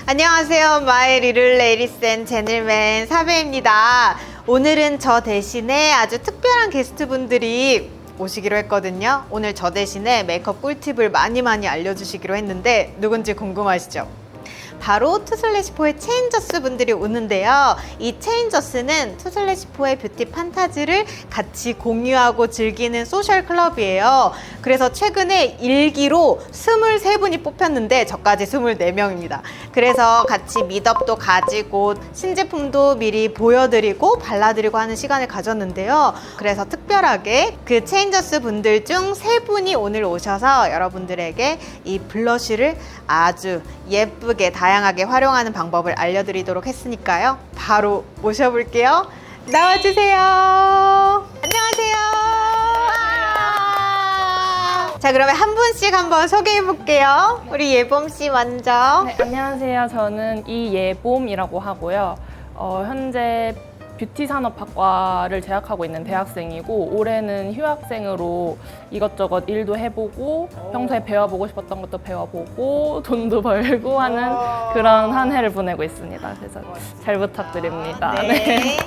안녕하세요. 마이 리를 레이디스 앤 젠틀맨 사배입니다. 오늘은 저 대신에 아주 특별한 게스트분들이 오시기로 했거든요. 오늘 저 대신에 메이크업 꿀팁을 많이 알려주시기로 했는데 누군지 궁금하시죠? 바로 투슬래시포의 체인저스 분들이 오는데요. 이 체인저스는 투슬래시포의 뷰티 판타지를 같이 공유하고 즐기는 소셜 클럽이에요. 그래서 최근에 1기로 23분이 뽑혔는데 저까지 24명입니다. 그래서 같이 미덥도 가지고 신제품도 미리 보여드리고 발라드리고 하는 시간을 가졌는데요. 그래서 특별하게 그 체인저스 분들 중 3분이 오늘 오셔서 여러분들에게 이 블러쉬를 아주 예쁘게 다양하게 활용하는 방법을 알려드리도록 했으니까요. 바로 모셔볼게요. 나와주세요. 안녕하세요. 자, 그러면 한 분씩 한번 소개해볼게요. 우리 예봄씨 먼저. 네, 안녕하세요. 저는 이예봄이라고 하고요. 현재 뷰티산업학과를 재학하고 있는 대학생이고 올해는 휴학생으로 이것저것 일도 해보고 평소에 배워보고 싶었던 것도 배워보고 돈도 벌고 하는 그런 한 해를 보내고 있습니다. 그래서 잘 부탁드립니다. 네.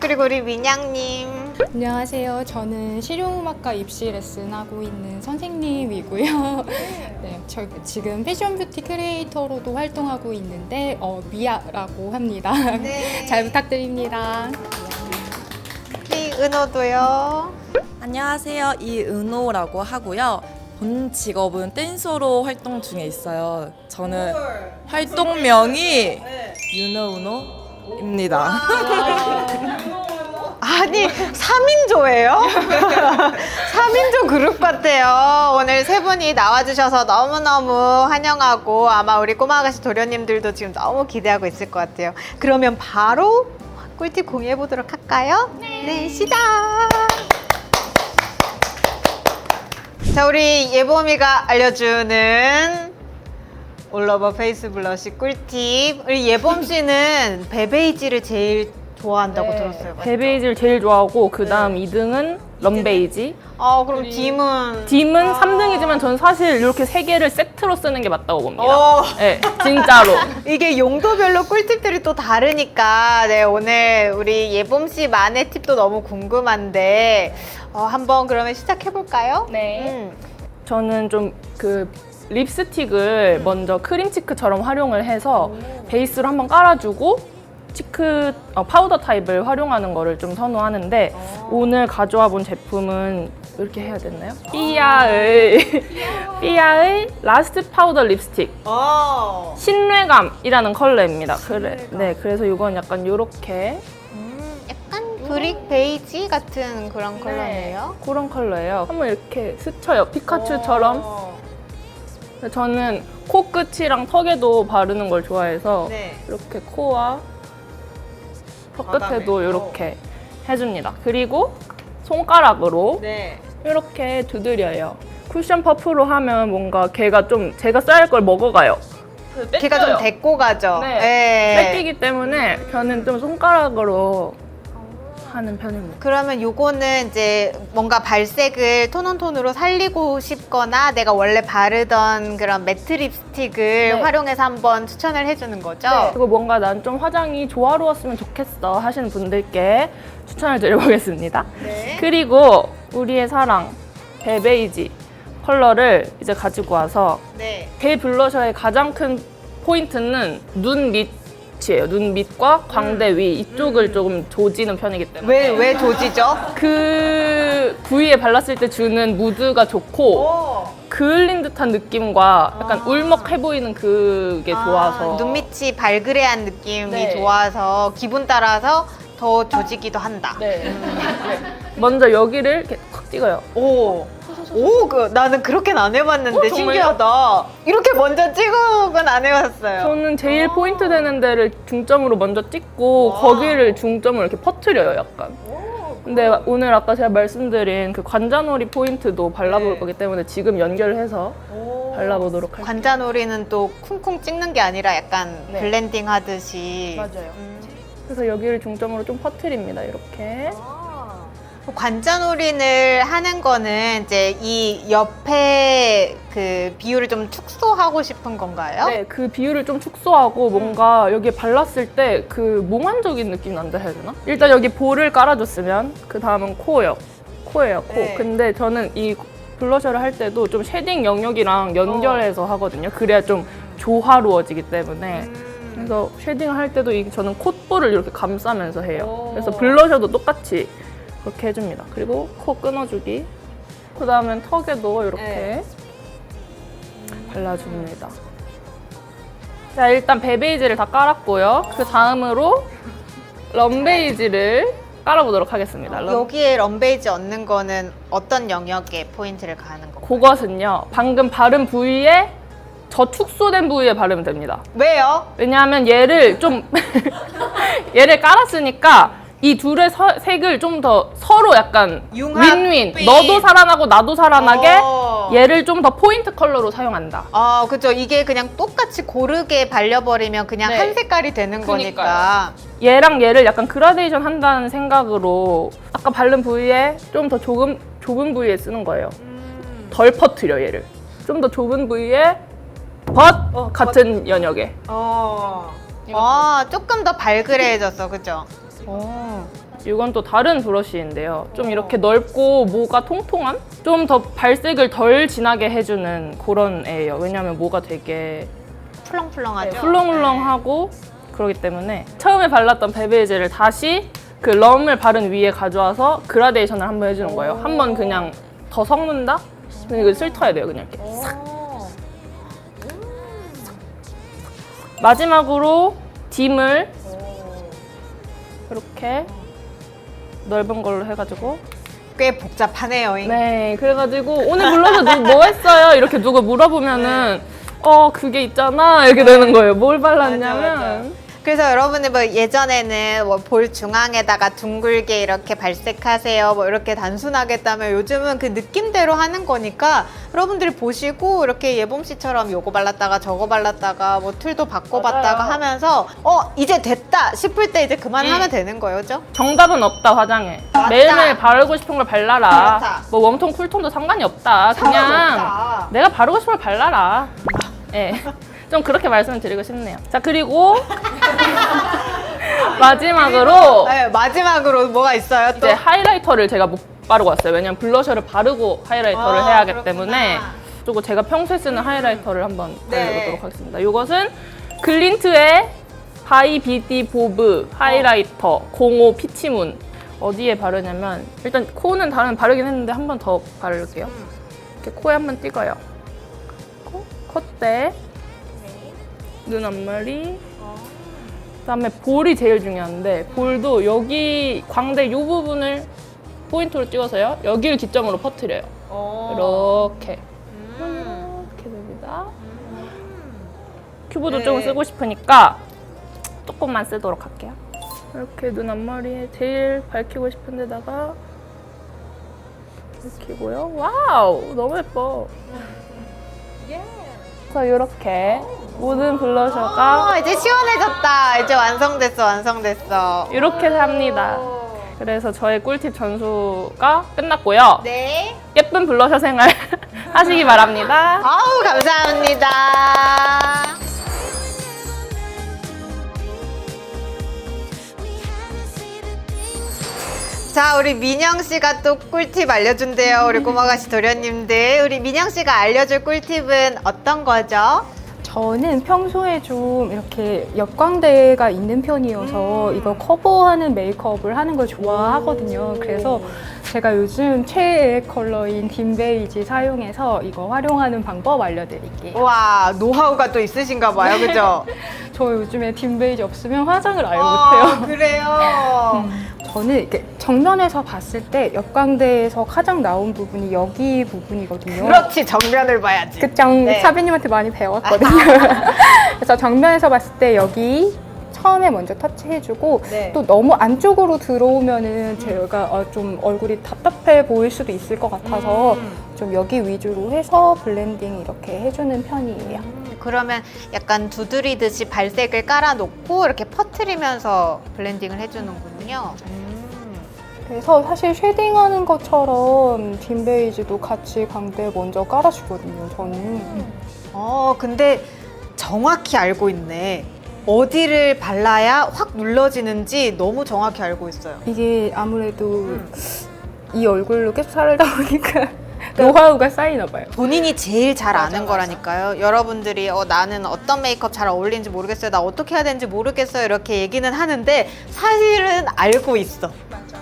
그리고 우리 민양님. 안녕하세요. 저는 실용음악과 입시 레슨하고 있는 선생님이고요. 네, 저 지금 패션 뷰티 크리에이터로도 활동하고 있는데 미아라고 합니다. 네. 잘 부탁드립니다. 은호도요. 안녕하세요. 이은호라고 하고요. 본 직업은 댄서로 활동 중에 있어요. 저는 활동명이 윤호은호입니다. 아니, 3인조예요? 3인조 그룹 같아요. 오늘 세 분이 나와주셔서 너무너무 환영하고 아마 우리 꼬마 아가씨 도련님들도 지금 너무 기대하고 있을 것 같아요. 그러면 바로 꿀팁 공유해보도록 할까요? 네, 시작! 자, 우리 예봄이가 알려주는 올오버 페이스 블러쉬 꿀팁. 우리 예봄 씨는 베베이지를 제일 좋아한다고 들었어요. 맞죠? 베베이지를 제일 좋아하고 그 다음 2등은 럼베이지. 그럼 딤은? 딤은 3등이지만 저는 사실 이렇게 3개를 세트로 쓰는 게 맞다고 봅니다. 네, 진짜로. 이게 용도별로 꿀팁들이 또 다르니까 네, 오늘 우리 예봄 씨만의 팁도 너무 궁금한데 한번 그러면 시작해볼까요? 네. 저는 좀 그 립스틱을 먼저 크림치크처럼 활용을 해서 베이스로 한번 깔아주고 치크 파우더 타입을 활용하는 거를 좀 선호하는데 오늘 가져와 본 제품은 이렇게 해야 되나요? 삐아의 라스트 파우더 립스틱 신뢰감이라는 컬러입니다. 네, 그래서 이건 약간 요렇게 약간 브릭 베이지 같은 그런 컬러네요. 그런 컬러예요. 한번 이렇게 스쳐요. 피카츄처럼. 저는 코끝이랑 턱에도 바르는 걸 좋아해서 네. 이렇게 코와 턱 끝에도 이렇게 해줍니다. 그리고 손가락으로 네. 이렇게 두드려요. 쿠션 퍼프로 하면 뭔가 걔가 좀 제가 써야 할 걸 먹어가요. 걔가 좀 데리고 가죠. 네. 뺏기기 때문에 저는 좀 손가락으로 하는 편입니다. 그러면 요거는 이제 뭔가 발색을 톤온톤으로 살리고 싶거나 내가 원래 바르던 그런 매트 립스틱을 활용해서 한번 추천을 해주는 거죠? 그리고 뭔가 난 좀 화장이 조화로웠으면 좋겠어 하시는 분들께 추천을 드려보겠습니다. 네. 그리고 우리의 사랑 베베이지 컬러를 이제 가지고 와서 네. 배 블러셔의 가장 큰 포인트는 눈 밑이에요. 눈 밑과 광대 위 이쪽을 조금 조지는 편이기 때문에 왜 조지죠? 그 부위에 발랐을 때 주는 무드가 좋고 그을린 듯한 느낌과 약간 울먹해 보이는 그게 좋아서 눈밑이 발그레한 느낌이 네. 좋아서 기분 따라서 더 조지기도 한다. 네. 먼저 여기를 이렇게 확 찍어요. 나는 그렇게는 안 해봤는데 정말요? 신기하다. 이렇게 먼저 찍어는 안 해봤어요. 저는 제일 포인트 되는 데를 중점으로 먼저 찍고 거기를 중점으로 이렇게 퍼뜨려요, 약간. 근데 오늘 아까 제가 말씀드린 그 관자놀이 포인트도 발라볼 거기 때문에 지금 연결해서 발라보도록 할게요. 관자놀이는 또 쿵쿵 찍는 게 아니라 약간 블렌딩 하듯이. 맞아요. 그래서 여기를 중점으로 좀 퍼뜨립니다, 이렇게. 관자놀이를 하는 거는 이제 이 옆에 그 비율을 좀 축소하고 싶은 건가요? 네, 그 비율을 좀 축소하고 뭔가 여기에 발랐을 때 그 몽환적인 느낌이 난다 해야 되나? 일단 여기 볼을 깔아줬으면 그 다음은 코예요. 코. 네. 근데 저는 이 블러셔를 할 때도 좀 쉐딩 영역이랑 연결해서 하거든요. 그래야 좀 조화로워지기 때문에. 그래서 쉐딩을 할 때도 저는 콧볼을 이렇게 감싸면서 해요. 그래서 블러셔도 똑같이 그렇게 해줍니다. 그리고 코 끊어주기. 그 다음엔 턱에도 이렇게 네. 발라줍니다. 자, 일단 베베이지를 다 깔았고요. 그 다음으로 럼베이지를 깔아보도록 하겠습니다. 여기에 럼베이지 얹는 거는 어떤 영역에 포인트를 가는 건가요? 그것은요, 방금 바른 부위에 저축소된 부위에 바르면 됩니다. 왜요? 왜냐하면 얘를 좀 얘를 깔았으니까 이 둘의 색을 좀 더 서로 약간 융합, 윈윈, 윈. 너도 살아나고 나도 살아나게 어. 얘를 좀 더 포인트 컬러로 사용한다. 그죠. 이게 그냥 똑같이 고르게 발려버리면 그냥 네. 한 색깔이 되는 거니까. 얘랑 얘를 약간 그라데이션 한다는 생각으로 아까 바른 부위에 좀 더 좁은 부위에 쓰는 거예요. 덜 퍼뜨려 얘를. 좀 더 좁은 부위에 같은 연역에. 조금 더 발그레해졌어, 그죠? 이건 또 다른 브러쉬인데요. 좀 이렇게 넓고 모가 통통한? 좀 더 발색을 덜 진하게 해주는 그런 애예요. 왜냐면 모가 되게 풀렁풀렁하죠? 훌렁훌렁하고 그러기 때문에 처음에 발랐던 베베이지를 다시 그 럼을 바른 위에 가져와서 그라데이션을 한번 해주는 거예요. 한번 그냥 더 섞는다? 근데 이거 슬터야 돼요, 그냥 이렇게. 마지막으로 딤을 이렇게 넓은 걸로 해가지고 꽤 복잡하네요. 네, 그래가지고 오늘 불러서 뭐 했어요? 이렇게 누가 물어보면은 그게 있잖아 이렇게 되는 거예요. 뭘 발랐냐면 맞아. 그래서 여러분들 뭐 예전에는 뭐 볼 중앙에다가 둥글게 이렇게 발색하세요. 뭐 이렇게 단순하게 했다면 요즘은 그 느낌대로 하는 거니까 여러분들이 보시고 이렇게 예봄 씨처럼 요거 발랐다가 저거 발랐다가 뭐 툴도 바꿔봤다가 맞아요. 하면서 이제 됐다 싶을 때 이제 그만하면 되는 거예요, 그죠? 정답은 없다 화장에. 맞다. 매일매일 바르고 싶은 걸 발라라. 그렇다. 뭐 웜톤 쿨톤도 상관이 없다. 그냥 상관없다. 내가 바르고 싶은 걸 발라라. 예. 좀 그렇게 말씀드리고 싶네요. 자, 그리고 마지막으로 네, 마지막으로 뭐가 있어요 또? 이제 하이라이터를 제가 못 바르고 왔어요. 왜냐면 블러셔를 바르고 하이라이터를 해야 하기 그렇구나. 때문에 그리고 제가 평소에 쓰는 하이라이터를 한번 네. 발라보도록 하겠습니다. 이것은 글린트의 바이 비디 보브 하이라이터 05 피치문. 어디에 바르냐면 일단 코는 바르긴 했는데 한 번 더 바를게요. 이렇게 코에 한 번 찍어요. 콧대, 눈 앞머리, 그다음에 볼이 제일 중요한데 볼도 여기 광대 이 부분을 포인트로 찍어서요. 여기를 기점으로 퍼뜨려요. 이렇게 이렇게 됩니다. 큐브도 네. 좀 쓰고 싶으니까 조금만 쓰도록 할게요. 이렇게 눈 앞머리에 제일 밝히고 싶은 데다가 밝히고요. 와우, 너무 예뻐. 그래서 이렇게 모든 블러셔가 이제 시원해졌다. 이제 완성됐어. 이렇게 삽니다. 그래서 저의 꿀팁 전수가 끝났고요. 네. 예쁜 블러셔 생활 하시기 바랍니다. 아우, 감사합니다. 자, 우리 민영 씨가 또 꿀팁 알려준대요. 우리 꼬마가시 도련님들. 우리 민영 씨가 알려줄 꿀팁은 어떤 거죠? 저는 평소에 좀 이렇게 역광대가 있는 편이어서 이거 커버하는 메이크업을 하는 걸 좋아하거든요. 그래서 제가 요즘 최애 컬러인 딤 베이지 사용해서 이거 활용하는 방법 알려드릴게요. 와, 노하우가 또 있으신가 봐요. 그죠? 저 요즘에 딤 베이지 없으면 화장을 아예 못해요. 그래요. 저는 이렇게 정면에서 봤을 때 역광대에서 가장 나온 부분이 여기 부분이거든요. 그렇지, 정면을 봐야지. 그쵸? 네. 사비님한테 많이 배웠거든요. 그래서 정면에서 봤을 때 여기 처음에 먼저 터치해주고 네. 또 너무 안쪽으로 들어오면은 제가 좀 얼굴이 답답해 보일 수도 있을 것 같아서 좀 여기 위주로 해서 블렌딩 이렇게 해주는 편이에요. 그러면 약간 두드리듯이 발색을 깔아놓고 이렇게 퍼트리면서 블렌딩을 해주는군요. 그래서 사실 쉐딩하는 것처럼 딘 베이지도 같이 광대에 먼저 깔아주거든요, 저는. 근데 정확히 알고 있네. 어디를 발라야 확 눌러지는지 너무 정확히 알고 있어요. 이게 아무래도 이 얼굴로 계속 살다 보니까 노하우가 쌓이나 봐요. 본인이 제일 잘 아는 거라니까요. 여러분들이 나는 어떤 메이크업 잘 어울리는지 모르겠어요. 나 어떻게 해야 되는지 모르겠어요. 이렇게 얘기는 하는데 사실은 알고 있어.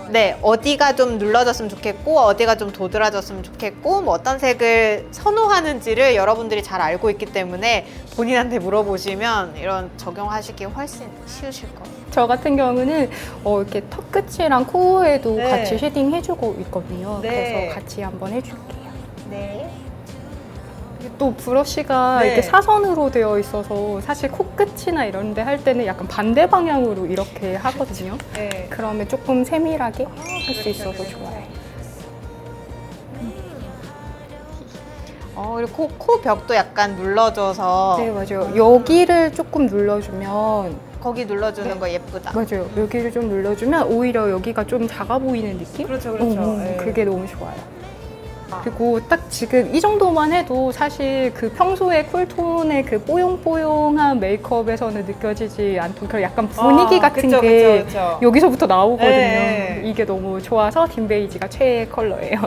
네, 어디가 좀 눌러졌으면 좋겠고 어디가 좀 도드라졌으면 좋겠고 뭐 어떤 색을 선호하는지를 여러분들이 잘 알고 있기 때문에 본인한테 물어보시면 이런 적용하시기 훨씬 쉬우실 거예요. 저 같은 경우는 이렇게 턱 끝이랑 코에도 네. 같이 쉐딩 해주고 있거든요. 네. 그래서 같이 한번 해줄게요. 네. 또 브러쉬가 네. 이렇게 사선으로 되어 있어서 사실 코끝이나 이런 데 할 때는 약간 반대 방향으로 이렇게 하거든요. 네. 그러면 조금 세밀하게 할 수 있어서 좋아요. 그리고 코 벽도 약간 눌러줘서 네, 맞아요. 여기를 조금 눌러주면 거기 눌러주는 네. 거 예쁘다. 맞아요. 여기를 좀 눌러주면 오히려 여기가 좀 작아 보이는 느낌? 그렇죠, 그게 너무 좋아요. 그리고 딱 지금 이 정도만 해도 사실 그 평소에 쿨톤의 그 뽀용뽀용한 메이크업에서는 느껴지지 않던 그런 약간 분위기 같은 게 그쵸. 여기서부터 나오거든요. 네. 이게 너무 좋아서 딘 베이지가 최애 컬러예요.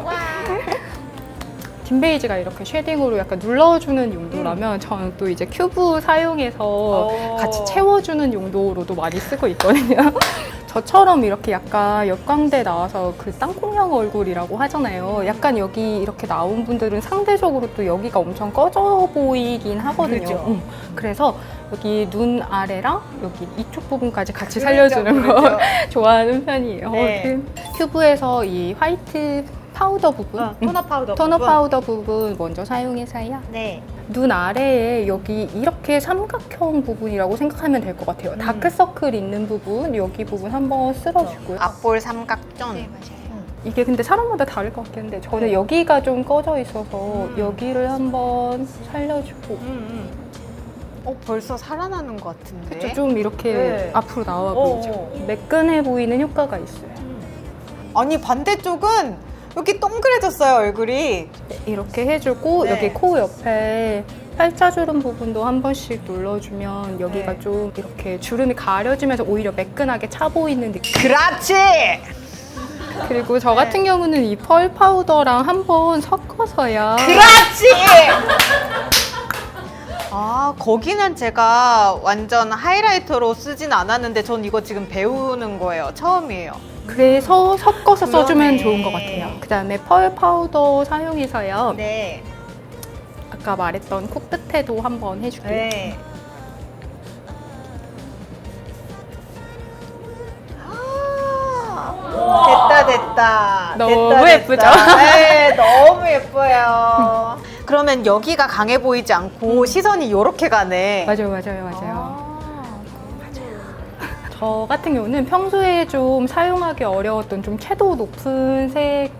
딘 베이지가 이렇게 쉐딩으로 약간 눌러주는 용도라면 저는 또 이제 큐브 사용해서 같이 채워주는 용도로도 많이 쓰고 있거든요. 저처럼 이렇게 약간 역광대 나와서 그 땅콩형 얼굴이라고 하잖아요. 약간 여기 이렇게 나온 분들은 상대적으로 또 여기가 엄청 꺼져 보이긴 하거든요. 그렇죠. 그래서 여기 눈 아래랑 여기 이쪽 부분까지 같이 살려주는 거 좋아하는 편이에요. 네. 그 큐브에서 이 화이트 파우더 부분, 토너 파우더 토너 부분. 파우더 부분 먼저 사용해서요. 네. 눈 아래에 여기 이렇게 삼각형 부분이라고 생각하면 될 것 같아요. 다크서클 있는 부분, 여기 부분 한번 쓸어주고요. 앞볼 삼각존. 네, 이게 근데 사람마다 다를 것 같긴 한데 저는 여기가 좀 꺼져 있어서 여기를 한번 살려주고 벌써 살아나는 것 같은데. 그쵸, 좀 이렇게 네. 앞으로 나와 보이죠. 매끈해 보이는 효과가 있어요. 아니 반대쪽은 여기 동그래졌어요 얼굴이. 네, 이렇게 해주고 네. 여기 코 옆에 팔자주름 부분도 한 번씩 눌러주면 여기가 네. 좀 이렇게 주름이 가려지면서 오히려 매끈하게 차 보이는 느낌. 그렇지. 그리고 저 같은 경우는 이 펄 파우더랑 한번 섞어서요. 그렇지. 거기는 제가 완전 하이라이터로 쓰진 않았는데 전 이거 지금 배우는 거예요. 처음이에요. 그래서 섞어서 써주면 그러네. 좋은 것 같아요. 그 다음에 펄 파우더 사용해서요. 네. 아까 말했던 코끝에도 한번 해줄게요. 네. 됐다. 너무 됐다, 예쁘죠? 됐다. 네, 너무 예뻐요. 그러면 여기가 강해 보이지 않고 시선이 요렇게 가네. 맞아요. 저 같은 경우는 평소에 좀 사용하기 어려웠던 좀 채도 높은 색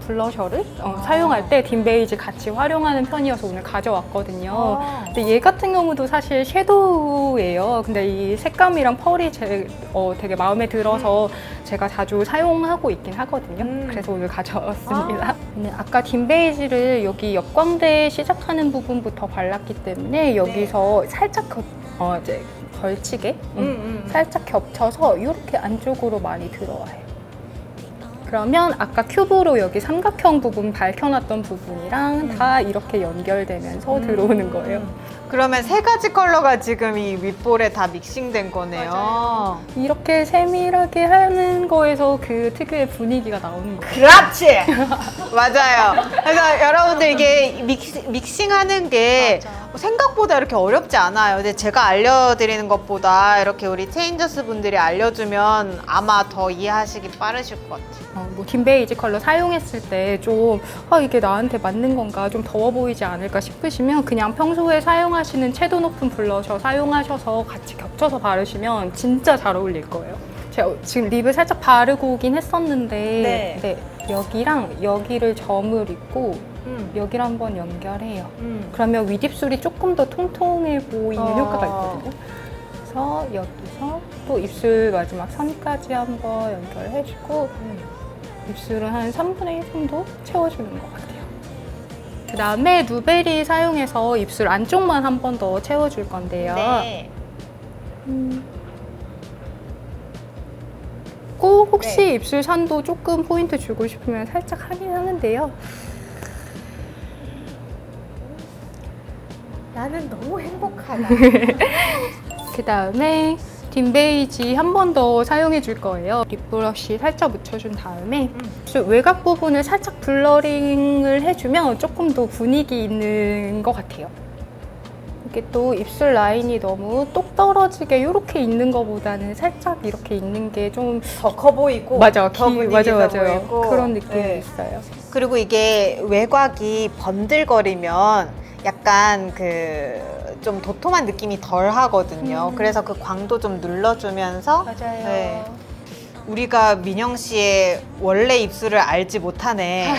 블러셔를 사용할 때 딘 베이지 같이 활용하는 편이어서 오늘 가져왔거든요. 근데 얘 같은 경우도 사실 섀도우예요. 근데 이 색감이랑 펄이 되게 마음에 들어서 제가 자주 사용하고 있긴 하거든요. 그래서 오늘 가져왔습니다. 아까 딘 베이지를 여기 역광대 시작하는 부분부터 발랐기 때문에 여기서 살짝 이제 걸치게 살짝 겹쳐서 이렇게 안쪽으로 많이 들어와요. 그러면 아까 큐브로 여기 삼각형 부분 밝혀놨던 부분이랑 다 이렇게 연결되면서 들어오는 거예요. 그러면 세 가지 컬러가 지금 이 윗볼에 다 믹싱된 거네요. 이렇게 세밀하게 하는 거에서 그 특유의 분위기가 나오는 거예요. 그렇지! 맞아요. 그래서 여러분들 이게 믹싱하는 게 생각보다 이렇게 어렵지 않아요. 근데 제가 알려드리는 것보다 이렇게 우리 체인저스 분들이 알려주면 아마 더 이해하시기 빠르실 것 같아요. 딘 베이지 컬러 사용했을 때 좀 이게 나한테 맞는 건가 좀 더워 보이지 않을까 싶으시면 그냥 평소에 사용하시는 채도 높은 블러셔 사용하셔서 같이 겹쳐서 바르시면 진짜 잘 어울릴 거예요. 제가 지금 립을 살짝 바르고 오긴 했었는데 네, 여기랑 여기를 점을 입고 여기를 한번 연결해요. 그러면 윗입술이 조금 더 통통해 보이는 효과가 있거든요. 그래서 여기서 또 입술 마지막 선까지 한번 연결해주고 입술은 한 3분의 1 정도 채워주는 것 같아요. 그 다음에 누베리 사용해서 입술 안쪽만 한 번 더 채워줄 건데요. 네. 꼭 혹시 네. 입술 산도 조금 포인트 주고 싶으면 살짝 하긴 하는데요. 나는 너무 행복하다. 그 다음에 딘 베이지 한 번 더 사용해 줄 거예요. 립브러쉬 살짝 묻혀준 다음에 입술 외곽 부분을 살짝 블러링을 해주면 조금 더 분위기 있는 것 같아요. 이게 또 입술 라인이 너무 똑 떨어지게 이렇게 있는 것보다는 살짝 이렇게 있는 게 좀 더 커 보이고 맞아, 더 분위기 맞아, 있어 맞아요. 보이고. 그런 느낌이 네. 있어요. 그리고 이게 외곽이 번들거리면 약간 그 좀 도톰한 느낌이 덜 하거든요. 그래서 그 광도 좀 눌러주면서 맞아요. 네. 우리가 민영 씨의 원래 입술을 알지 못하네.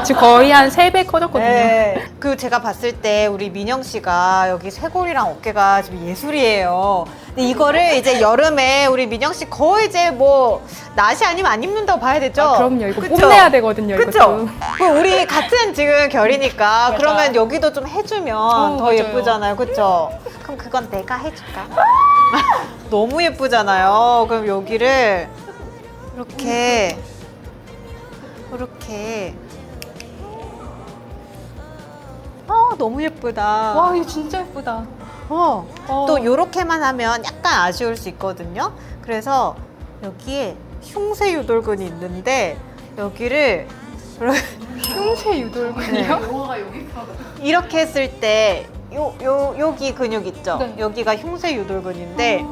지금 거의 한 3배 커졌거든요. 네. 그 제가 봤을 때 우리 민영 씨가 여기 쇄골이랑 어깨가 지금 예술이에요. 근데 이거를 이제 여름에 우리 민영 씨 거의 이제 뭐 나시 아니면 안 입는다고 봐야 되죠? 아, 그럼요. 이거 그쵸? 뽐내야 되거든요. 그쵸? 이것도. 그 우리 같은 지금 결이니까 그러면 여기도 좀 해주면 더 맞아요. 예쁘잖아요. 그쵸? 그럼 그건 내가 해줄까? 너무 예쁘잖아요. 그럼 여기를 이렇게 너무 예쁘다. 와, 이거 진짜 예쁘다. 또 이렇게만 하면 약간 아쉬울 수 있거든요. 그래서 여기에 흉쇄 유돌근이 있는데 여기를 흉쇄 유돌근이요? 이렇게 했을 때 여기 근육 있죠? 네. 여기가 흉쇄 유돌근인데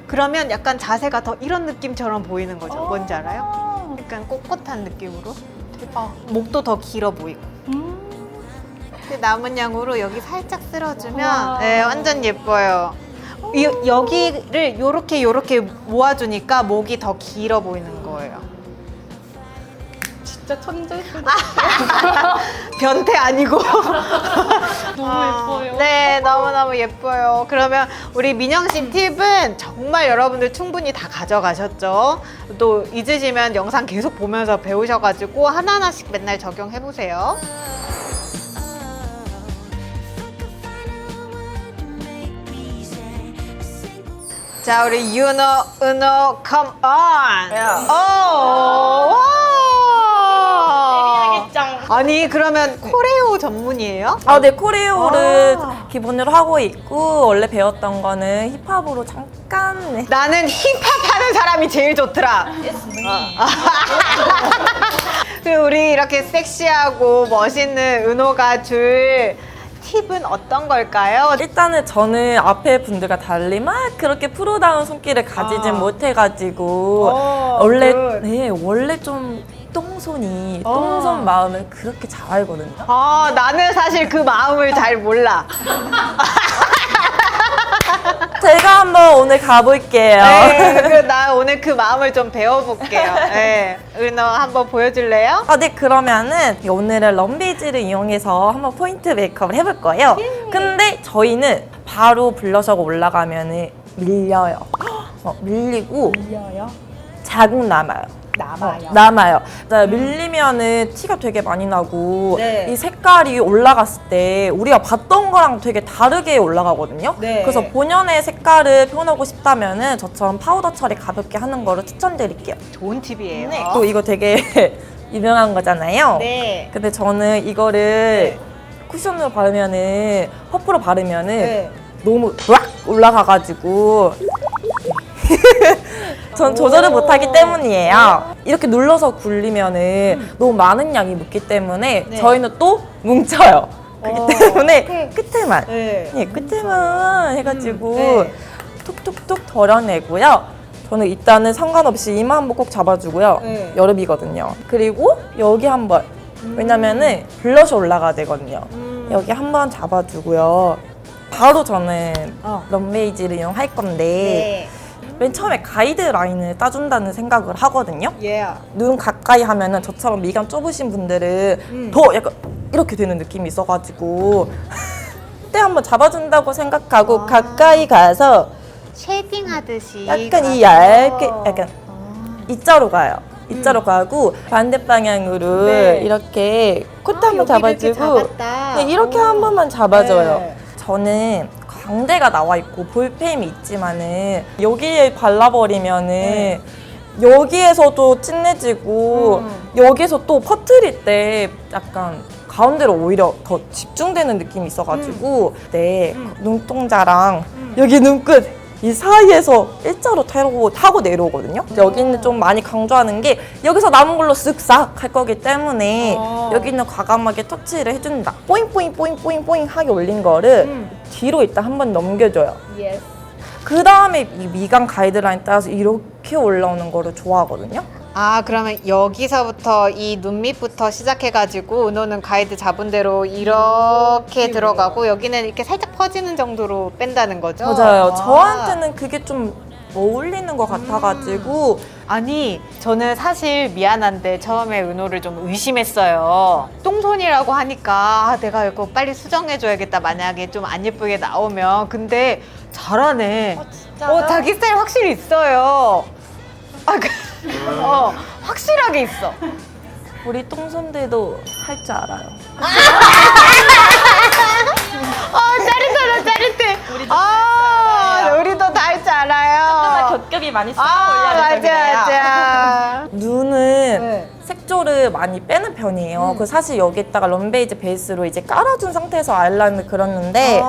그러면 약간 자세가 더 이런 느낌처럼 보이는 거죠. 뭔지 알아요? 약간 꼿꼿한 느낌으로. 대박. 목도 더 길어 보이고. 그 남은 양으로 여기 살짝 쓸어주면 와. 네, 완전 예뻐요. 여기를 요렇게 모아주니까 목이 더 길어 보이는 거예요. 진짜 천재시다. 변태 아니고. 너무 예뻐요. 네, 너무너무 예뻐요. 그러면 우리 민영 씨 팁은 정말 여러분들 충분히 다 가져가셨죠? 또 잊으시면 영상 계속 보면서 배우셔가지고 하나하나씩 맨날 적용해보세요. 자, 우리 윤호, 은호, come on! 오! 와! 아니, 그러면 코레오 전문이에요? 아, 네, 코레오를 아. 기본으로 하고 있고 원래 배웠던 거는 힙합으로 잠깐 네. 나는 힙합 하는 사람이 제일 좋더라. 그리고 우리 이렇게 섹시하고 멋있는 은호가 줄 팁은 어떤 걸까요? 일단은 저는 앞에 분들과 달리 막 그렇게 프로다운 손길을 가지진 못해가지고 원래 굿. 원래 좀 똥손이 똥손 마음을 그렇게 잘 알거든요. 나는 사실 그 마음을 잘 몰라. 제가 한번 오늘 가볼게요. 네, 나 오늘 그 마음을 좀 배워볼게요. 네, 은호 한번 보여줄래요? 아, 네, 그러면은 오늘은 럼베이지를 이용해서 한번 포인트 메이크업을 해볼 거예요. 근데 저희는 바로 블러셔가 올라가면은 밀려요. 밀리고 자국 남아요. 남아요. 네, 밀리면은 티가 되게 많이 나고 네. 이 색깔이 올라갔을 때 우리가 봤던 거랑 되게 다르게 올라가거든요. 네. 그래서 본연의 색깔을 표현하고 싶다면은 저처럼 파우더 처리 가볍게 하는 거를 추천드릴게요. 좋은 팁이에요. 또 이거 되게 유명한 거잖아요. 네. 근데 저는 이거를 쿠션으로 바르면은 퍼프로 바르면은 네. 너무 락 올라가가지고 전 조절을 못하기 때문이에요. 이렇게 눌러서 굴리면은 너무 많은 양이 묻기 때문에 네. 저희는 또 뭉쳐요. 그렇기 때문에 끝에만 네. 끝에만 해가지고 네. 톡톡톡 덜어내고요. 저는 일단은 상관없이 이마 한번 꼭 잡아주고요. 네. 여름이거든요. 그리고 여기 한번 왜냐면은 블러셔 올라가야 되거든요. 여기 한번 잡아주고요. 바로 저는 럼메이지를 이용할 건데 네. 맨 처음에 가이드라인을 따준다는 생각을 하거든요. 예. 눈 가까이 하면은 저처럼 미간 좁으신 분들은 더 약간 이렇게 되는 느낌이 있어가지고 그때 한번 잡아준다고 생각하고 가까이 가서 쉐딩 하듯이. 약간 이 얇게 약간 이자로 가요. 이자로 가고 반대 방향으로 네. 이렇게 코트 한번 여기 이렇게 잡아주고 잡았다. 네, 이렇게 오. 한 번만 잡아줘요. 네. 저는 광대가 나와 있고 볼펜이 있지만은 여기에 발라버리면은 네. 여기에서도 진해지고 여기서 또 퍼트릴 때 약간 가운데로 오히려 더 집중되는 느낌이 있어가지고 내 눈동자랑 여기 눈끝 이 사이에서 일자로 타고 내려오거든요. 여기는 좀 많이 강조하는 게 여기서 남은 걸로 쓱싹 할 거기 때문에 여기는 과감하게 터치를 해준다. 뽀잉뽀잉 하게 올린 거를 뒤로 일단 한번 넘겨줘요. 예스. 그 다음에 이 미간 가이드라인 따라서 이렇게 올라오는 거를 좋아하거든요. 아, 그러면 여기서부터 이 눈 밑부터 시작해가지고 은호는 가이드 잡은 대로 이렇게 들어가고 여기는 이렇게 살짝 퍼지는 정도로 뺀다는 거죠? 맞아요. 아. 저한테는 그게 좀 어울리는 것 같아가지고 아니, 저는 사실 미안한데 처음에 은호를 좀 의심했어요. 똥손이라고 하니까 아, 내가 이거 빨리 수정해줘야겠다. 만약에 좀 안 예쁘게 나오면. 근데 잘하네. 진짜요? 자기 스타일 확실히 있어요. 확실하게 있어. 우리 똥손들도 할 줄 알아요. 짜릿해. 우리도 다 할 줄 알아요. 겹겹이 많이 쓰고 맞아. 눈은 색조를 많이 빼는 편이에요. 그 사실 여기다가 럼베이즈 베이스로 이제 깔아준 상태에서 아이라인을 그렸는데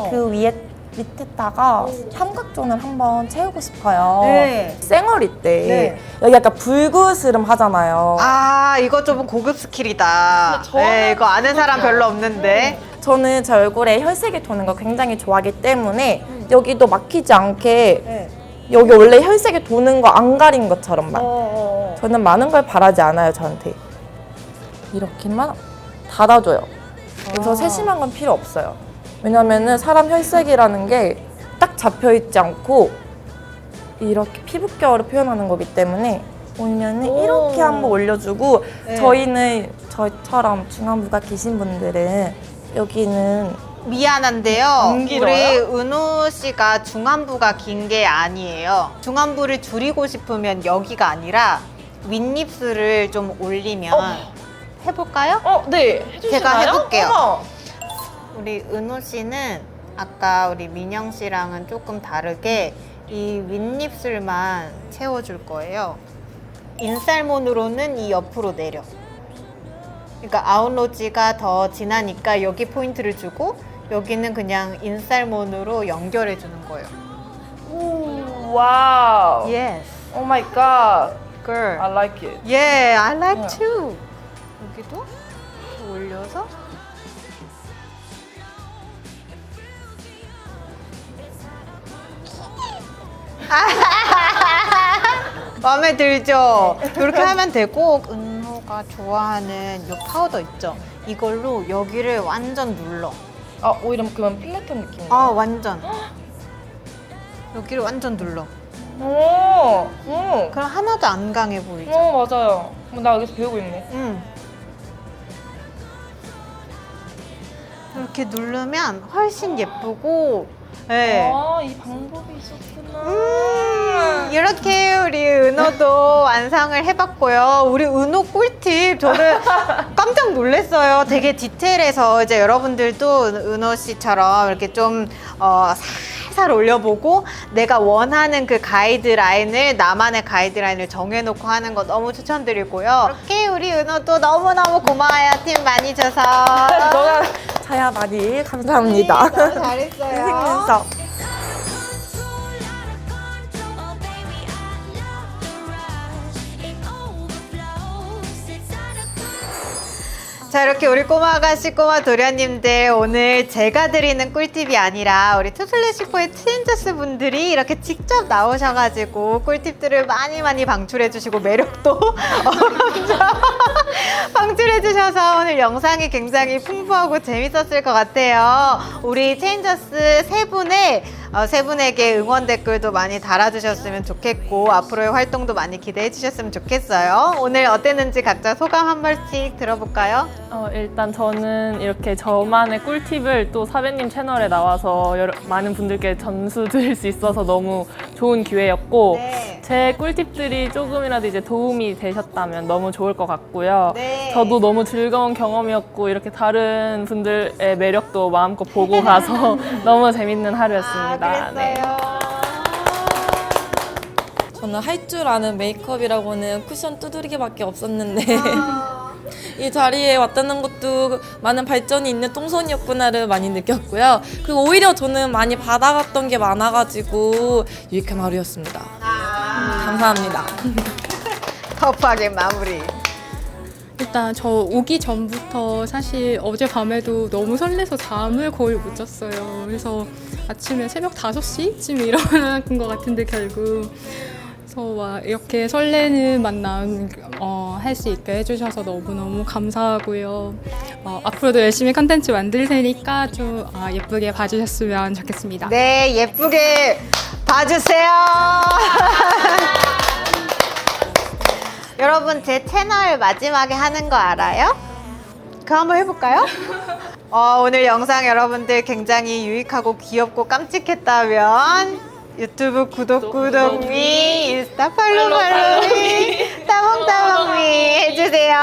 그 위에 밑에다가 삼각존을 한번 채우고 싶어요. 네. 쌩얼이 때 여기 약간 불그스름 하잖아요. 아, 이거 좀 고급 스킬이다. 네, 이거 아는 사람 별로 없는데. 저는 제 얼굴에 혈색이 도는 거 굉장히 좋아하기 때문에 여기도 막히지 않게 여기 원래 혈색이 도는 거 안 가린 것처럼만 저는 많은 걸 바라지 않아요. 저한테 이렇게만 닫아줘요. 여기서 세심한 건 필요 없어요. 왜냐면은 사람 혈색이라는 게 딱 잡혀있지 않고 이렇게 피부결을 표현하는 거기 때문에 보면은 이렇게 한번 올려주고 저희는 저처럼 중안부가 기신 분들은 여기는 미안한데요. 안 길어요? 우리 은호 씨가 중안부가 긴 게 아니에요. 중안부를 줄이고 싶으면 여기가 아니라 윗입술을 좀 올리면 해볼까요? 네 해주시나요? 제가 해볼게요. 어머. 우리 은호 씨는 아까 우리 민영 씨랑은 조금 다르게 이 윗입술만 채워줄 거예요. 인살몬으로는 이 옆으로 내려. 그러니까 아웃로지가 더 진하니까 여기 포인트를 주고 여기는 그냥 인살몬으로 연결해 주는 거예요. 오, 와우. Yes, 오 마이 갓. girl. I like it. Yeah, I like too. 여기도 올려서 마음에 들죠? 이렇게 하면 되고 은호가 좋아하는 이 파우더 있죠? 이걸로 여기를 완전 눌러. 오히려 그러면 필레톤 느낌이에요. 완전. 여기를 완전 눌러. 오. 그럼 하나도 안 강해 보이죠? 맞아요. 나 여기서 배우고 있네. 이렇게 누르면 훨씬 예쁘고, 네. 이 방법이 있었구나. 이렇게 우리 은호도 완성을 해봤고요. 우리 은호 꿀팁 저는 깜짝 놀랐어요. 되게 디테일해서 이제 여러분들도 은호 씨처럼 이렇게 좀 살살 올려보고 내가 원하는 그 가이드라인을 나만의 가이드라인을 정해놓고 하는 거 너무 추천드리고요. 이렇게 우리 은호도 너무너무 고마워요. 팀 많이 줘서. 너가 자야 많이 감사합니다. 너무 잘했어요. 생면서. 자, 이렇게 우리 꼬마 아가씨, 꼬마 도련님들 오늘 제가 드리는 꿀팁이 아니라 우리 투플래시포의 트렌저스 분들이 이렇게 직접 나오셔가지고 꿀팁들을 많이 방출해주시고 매력도 엄청 방출해주셔서 오늘 영상이 굉장히 풍부하고 재밌었을 것 같아요. 우리 트렌저스 세 분에게 응원 댓글도 많이 달아주셨으면 좋겠고 앞으로의 활동도 많이 기대해 주셨으면 좋겠어요. 오늘 어땠는지 각자 소감 한 번씩 들어볼까요? 일단 저는 이렇게 저만의 꿀팁을 또 사배님 채널에 나와서 많은 분들께 전수 드릴 수 있어서 너무 좋은 기회였고 네. 제 꿀팁들이 조금이라도 이제 도움이 되셨다면 너무 좋을 것 같고요. 네. 저도 너무 즐거운 경험이었고 이렇게 다른 분들의 매력도 마음껏 보고 가서 너무 재밌는 하루였습니다. 네. 저는 할 줄 아는 메이크업이라고는 쿠션 두드리기밖에 없었는데 이 자리에 왔다는 것도 많은 발전이 있는 똥손이었구나를 많이 느꼈고요. 그리고 오히려 저는 많이 받아갔던 게 많아가지고 유익한 하루였습니다. 감사합니다. 터프하게 마무리. 일단 저 오기 전부터 사실 어젯밤에도 너무 설레서 잠을 거의 못 잤어요. 그래서 아침에 새벽 5시쯤 일어난 것 같은데 결국. 그래서 막 이렇게 설레는 만남 할 수 있게 해주셔서 너무너무 감사하고요. 앞으로도 열심히 컨텐츠 만들 테니까 좀 예쁘게 봐주셨으면 좋겠습니다. 네, 예쁘게 봐주세요. 여러분, 제 채널 마지막에 하는 거 알아요? 그거 한번 해볼까요? 오늘 영상 여러분들 굉장히 유익하고 귀엽고 깜찍했다면 유튜브 구독 미, 인스타 팔로우 미, 따봉따봉 미 해주세요.